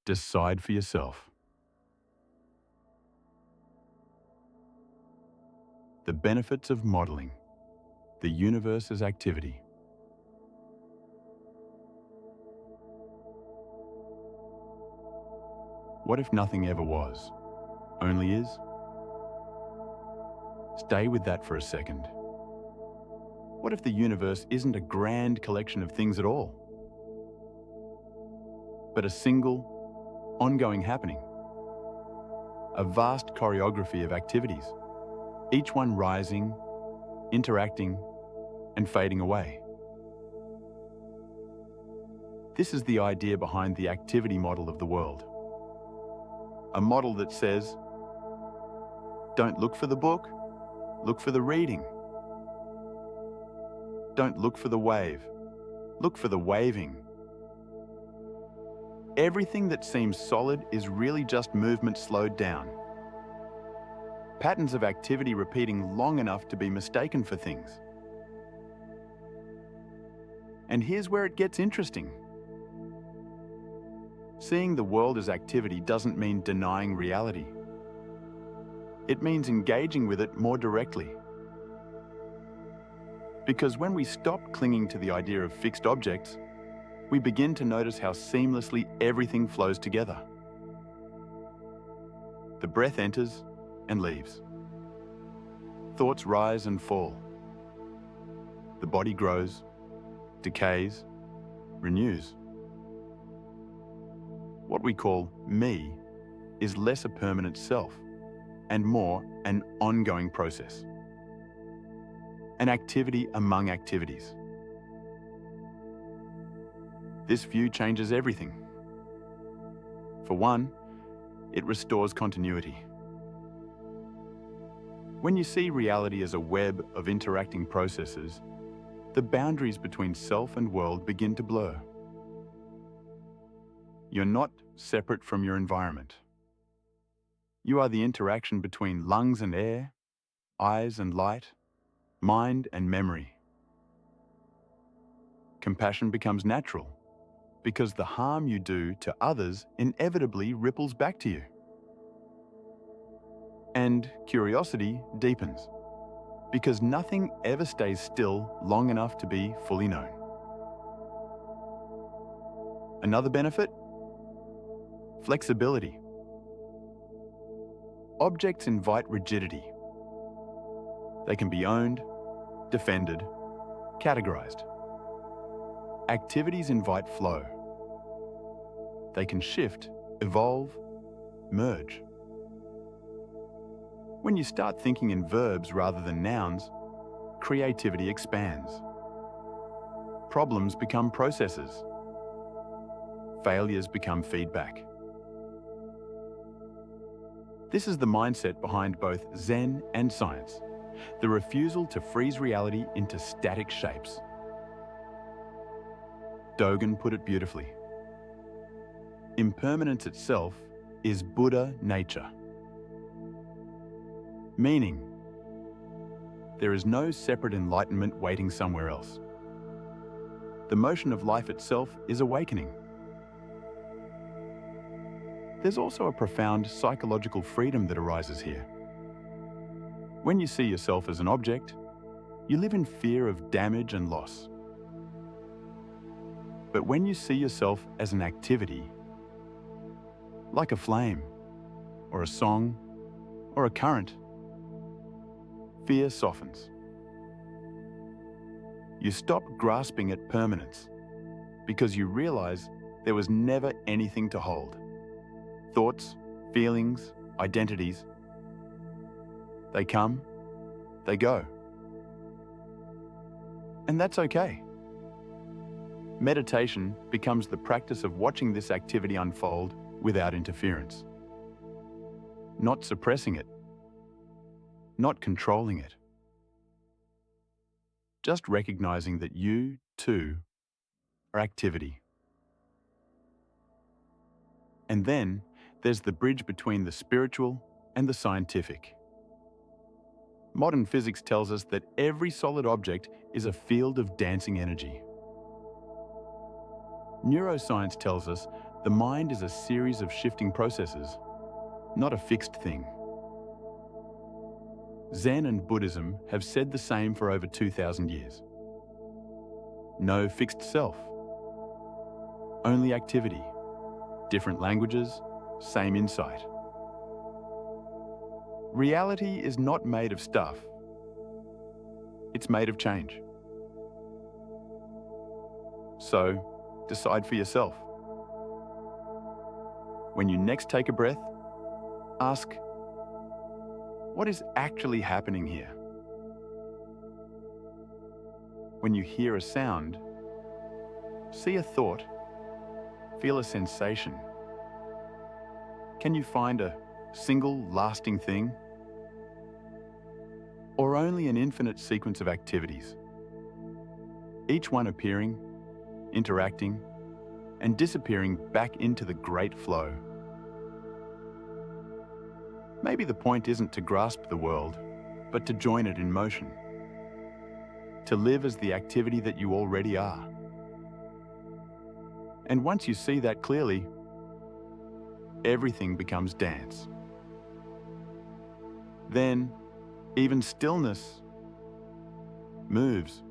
Decide for yourself. The benefits of modeling the universe as activity. What if nothing ever was, only is? Stay with that for a second. What if the universe isn't a grand collection of things at all, but a single, ongoing happening? A vast choreography of activities, each one rising, interacting, and fading away. This is the idea behind the activity model of the world. A model that says, don't look for the book, look for the reading. Don't look for the wave, look for the waving. Everything that seems solid is really just movement slowed down. Patterns of activity repeating long enough to be mistaken for things. And here's where it gets interesting. Seeing the world as activity doesn't mean denying reality. It means engaging with it more directly. Because when we stop clinging to the idea of fixed objects, we begin to notice how seamlessly everything flows together. The breath enters and leaves. Thoughts rise and fall. The body grows, decays, renews. What we call me is less a permanent self and more an ongoing process. An activity among activities. This view changes everything. For one, it restores continuity. When you see reality as a web of interacting processes, the boundaries between self and world begin to blur. You're not separate from your environment. You are the interaction between lungs and air, eyes and light, mind and memory. Compassion becomes natural because the harm you do to others inevitably ripples back to you. And curiosity deepens because nothing ever stays still long enough to be fully known. Another benefit? Flexibility. Objects invite rigidity. They can be owned, defended, categorized. Activities invite flow. They can shift, evolve, merge. When you start thinking in verbs rather than nouns, creativity expands. Problems become processes. Failures become feedback. This is the mindset behind both Zen and science, the refusal to freeze reality into static shapes. Dogen put it beautifully. Impermanence itself is Buddha nature. Meaning, there is no separate enlightenment waiting somewhere else. The motion of life itself is awakening. There's also a profound psychological freedom that arises here. When you see yourself as an object, you live in fear of damage and loss. But when you see yourself as an activity, like a flame, or a song, or a current, fear softens. You stop grasping at permanence because you realize there was never anything to hold. Thoughts, feelings, identities. They come, they go. And that's okay. Meditation becomes the practice of watching this activity unfold without interference. Not suppressing it. Not controlling it. Just recognizing that you, too, are activity. And then there's the bridge between the spiritual and the scientific. Modern physics tells us that every solid object is a field of dancing energy. Neuroscience tells us The mind is a series of shifting processes, not a fixed thing. Zen and Buddhism have said the same for over 2,000 years. No fixed self, only activity, different languages, same insight. Reality is not made of stuff, it's made of change. So, decide for yourself. When you next take a breath, ask, what is actually happening here? When you hear a sound, see a thought, feel a sensation. Can you find a single lasting thing? Or only an infinite sequence of activities, each one appearing, interacting, and disappearing back into the great flow? Maybe the point isn't to grasp the world, but to join it in motion. To live as the activity that you already are. And once you see that clearly, everything becomes dance. Then, even stillness moves